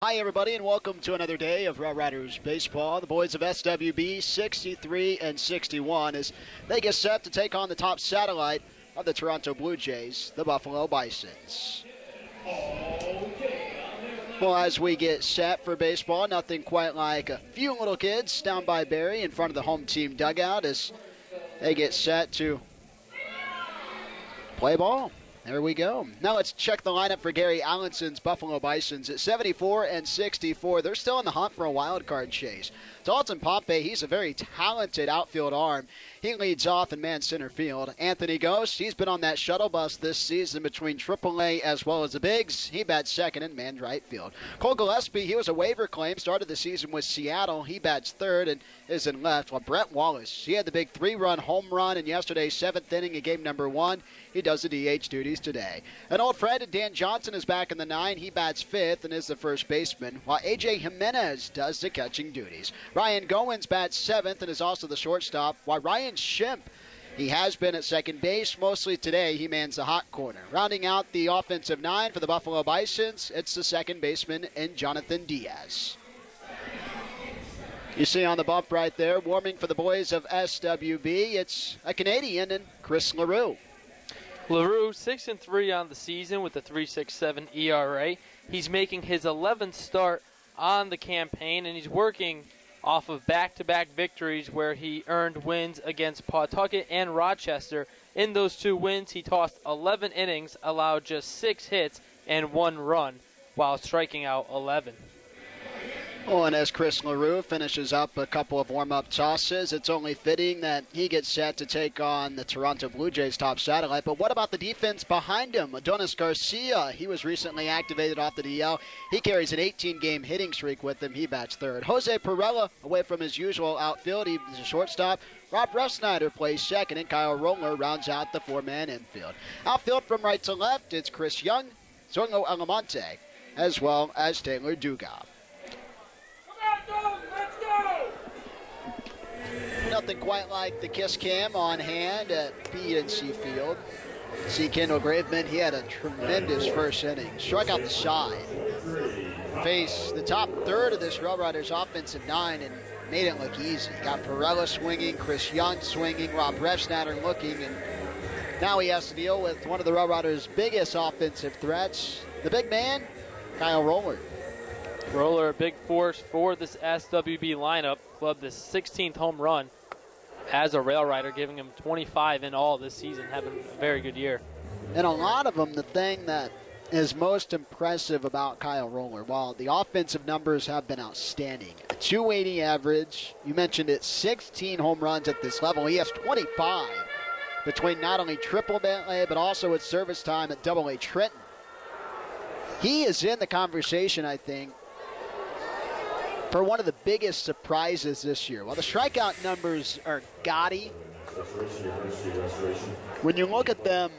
Hi, everybody, and welcome to another day of RailRiders baseball. The boys of SWB 63 and 61 as they get set to take on the top satellite of the Toronto Blue Jays, the Buffalo Bisons. Well, as we get set for baseball, nothing quite like a few little kids down by Barry in front of the home team dugout as they get set to play ball. There we go. Now let's check the lineup for Gary Allenson's Buffalo Bisons. At 74 and 64, they're still in the hunt for a wild card chase. Dalton Pompey, he's a very talented outfield arm. He leads off in man center field. Anthony Ghost, he's been on that shuttle bus this season between AAA as well as the Bigs. He bats second in man right field. Cole Gillespie, he was a waiver claim, started the season with Seattle. He bats third and is in left. While Brett Wallace, he had the big 3-run home run in yesterday's 7th inning of game number 1. He does the DH duties today. An old friend, Dan Johnson, is back in the 9. He bats 5th and is the first baseman, while A.J. Jimenez does the catching duties. Ryan Goins bats 7th and is also the shortstop, while Ryan Schimpf, he has been at second base. Mostly today, he mans the hot corner. Rounding out the offensive 9 for the Buffalo Bisons, it's the second baseman in Jonathan Diaz. You see on the bump right there, warming for the boys of SWB, it's a Canadian and Chris LaRue. LaRue, 6-3 on the season with a 3.67 ERA. He's making his 11th start on the campaign, and he's working off of back-to-back victories where he earned wins against Pawtucket and Rochester. In those 2 wins, he tossed 11 innings, allowed just 6 hits and 1 run, while striking out 11. Oh, and as Chris LaRue finishes up a couple of warm-up tosses, it's only fitting that he gets set to take on the Toronto Blue Jays top satellite. But what about the defense behind him? Adonis Garcia, he was recently activated off the DL. He carries an 18-game hitting streak with him. He bats third. Jose Perella, away from his usual outfield, he's a shortstop. Rob Refsnyder plays second, and Kyle Roller rounds out the 4-man infield. Outfield from right to left, it's Chris Young, Zorno Alamonte, as well as Taylor Dugas. Nothing quite like the kiss cam on hand at PNC Field. See Kendall Graveman, he had a tremendous first inning. Struck out the side. Faced the top third of this RailRiders offensive 9 and made it look easy. Got Perella swinging, Chris Young swinging, Rob Refsnyder looking, and now he has to deal with one of the RailRiders' biggest offensive threats, the big man, Kyle Roller. Roller, a big force for this SWB lineup. Clubbed this 16th home run as a RailRider, giving him 25 in all this season, having a very good year. And a lot of them, the thing that is most impressive about Kyle Roller, while the offensive numbers have been outstanding, a 280 average, you mentioned it, 16 home runs at this level. He has 25 between not only AAA but also at service time at AA Trenton. He is in the conversation, I think, for one of the biggest surprises this year. While the strikeout numbers are gaudy, when you look at them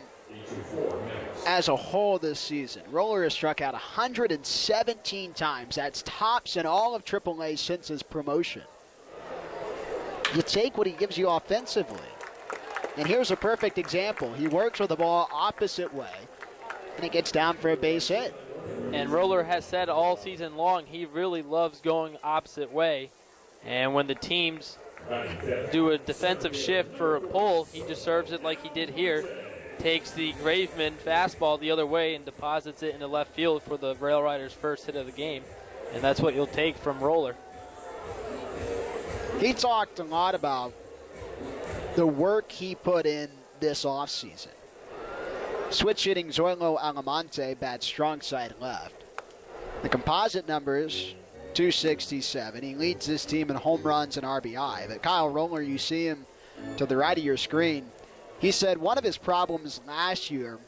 as a whole this season, Roller has struck out 117 times. That's tops in all of AAA since his promotion. You take what he gives you offensively. And here's a perfect example. He works with the ball opposite way, and he gets down for a base hit. And Roller has said all season long he really loves going opposite way. And when the teams do a defensive shift for a pull, he just serves it like he did here. Takes the Graveman fastball the other way and deposits it into left field for the RailRiders' first hit of the game. And that's what you'll take from Roller. He talked a lot about the work he put in this offseason. Switch hitting Zorlo Alamonte bats strong side left. The composite numbers, 267. He leads this team in home runs and RBI. But Kyle Roller, you see him to the right of your screen. He said one of his problems last year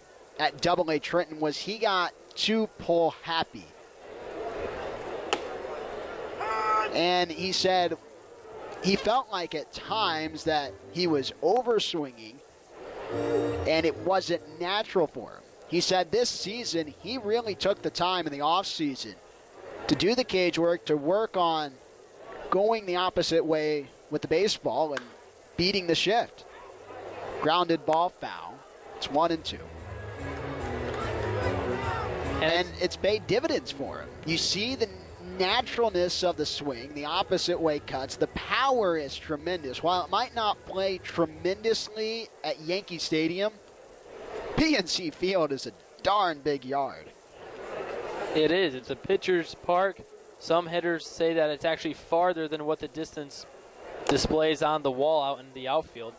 at AA Trenton was he got too pull happy. And he said he felt like at times that he was overswinging and it wasn't natural for him. He said this season he really took the time in the offseason to do the cage work, to work on going the opposite way with the baseball and beating the shift. Grounded ball foul. It's 1-2. And it's paid dividends for him. You see the naturalness of the swing, the opposite way cuts, the power is tremendous. While it might not play tremendously at Yankee Stadium, PNC Field is a darn big yard. It is. It's a pitcher's park. Some hitters say that it's actually farther than what the distance displays on the wall out in the outfield.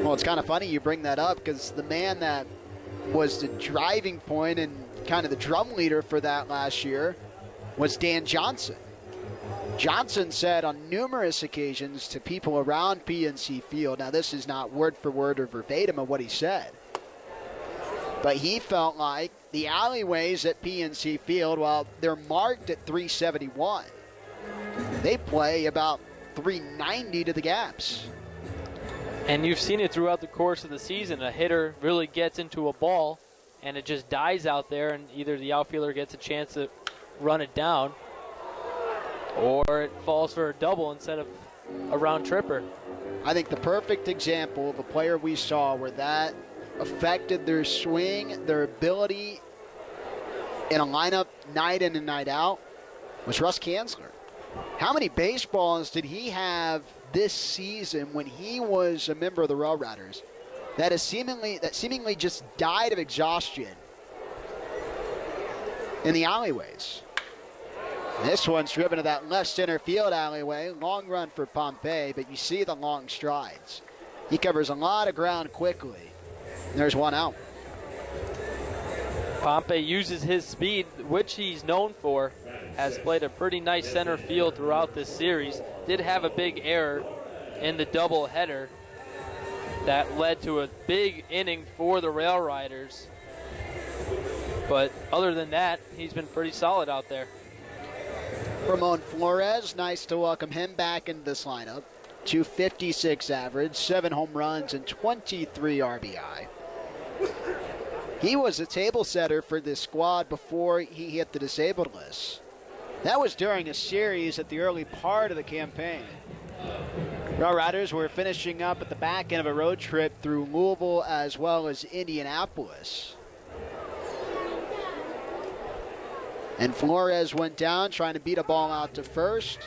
Well, it's kind of funny you bring that up because the man that was the driving point and kind of the drum leader for that last year was Dan Johnson. Johnson said on numerous occasions to people around PNC Field, now this is not word for word or verbatim of what he said, but he felt like the alleyways at PNC Field, while they're marked at 371, they play about 390 to the gaps. And you've seen it throughout the course of the season. A hitter really gets into a ball, and it just dies out there, and either the outfielder gets a chance to run it down, or it falls for a double instead of a round tripper. I think the perfect example of a player we saw where that affected their swing, their ability in a lineup night in and night out was Russ Kanzler. How many baseballs did he have this season when he was a member of the RailRiders that seemingly just died of exhaustion in the alleyways? This one's driven to that left center field alleyway. Long run for Pompey, but you see the long strides. He covers a lot of ground quickly. There's one out. Pompey uses his speed, which he's known for, has played a pretty nice center field throughout this series. Did have a big error in the double header that led to a big inning for the RailRiders. But other than that, he's been pretty solid out there. Ramon Flores, nice to welcome him back into this lineup. 256 average, 7 home runs, and 23 RBI. He was a table setter for this squad before he hit the disabled list. That was during a series at the early part of the campaign. RailRiders were finishing up at the back end of a road trip through Louisville as well as Indianapolis. And Flores went down trying to beat a ball out to first.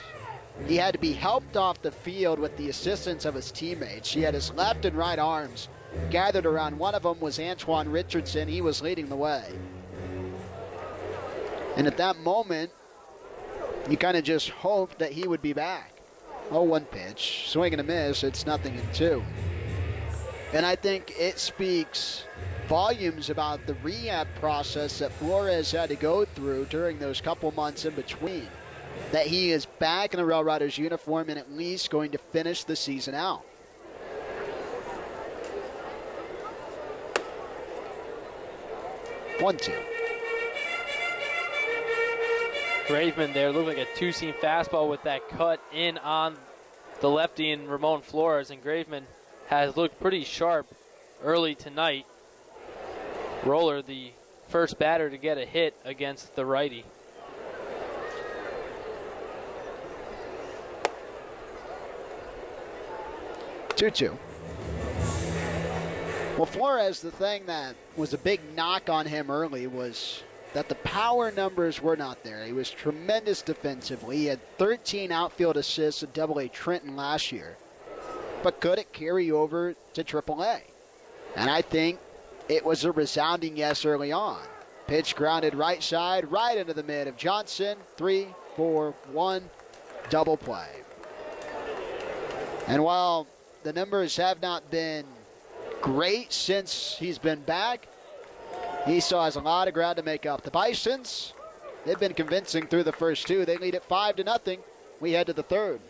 He had to be helped off the field with the assistance of his teammates. He had his left and right arms gathered around. One of them was Antoine Richardson. He was leading the way. And at that moment, you kind of just hoped that he would be back. 0-1 pitch, swing and a miss, it's 0-2. And I think it speaks volumes about the rehab process that Flores had to go through during those couple months in between, that he is back in the RailRiders uniform and at least going to finish the season out. One-two. Graveman there looked like a two-seam fastball with that cut in on the lefty and Ramon Flores, and Graveman has looked pretty sharp early tonight. Roller, the first batter to get a hit against the righty. Two-two. Well, Flores, the thing that was a big knock on him early was that the power numbers were not there. He was tremendous defensively. He had 13 outfield assists at AA Trenton last year. But could it carry over to AAA? And I think it was a resounding yes early on. Pitch grounded right side, right into the mid of Johnson. 3-4-1, double play. And while the numbers have not been great since he's been back, he still has a lot of ground to make up. The Bisons, they've been convincing through the first two. They lead it 5-0. We head to the third.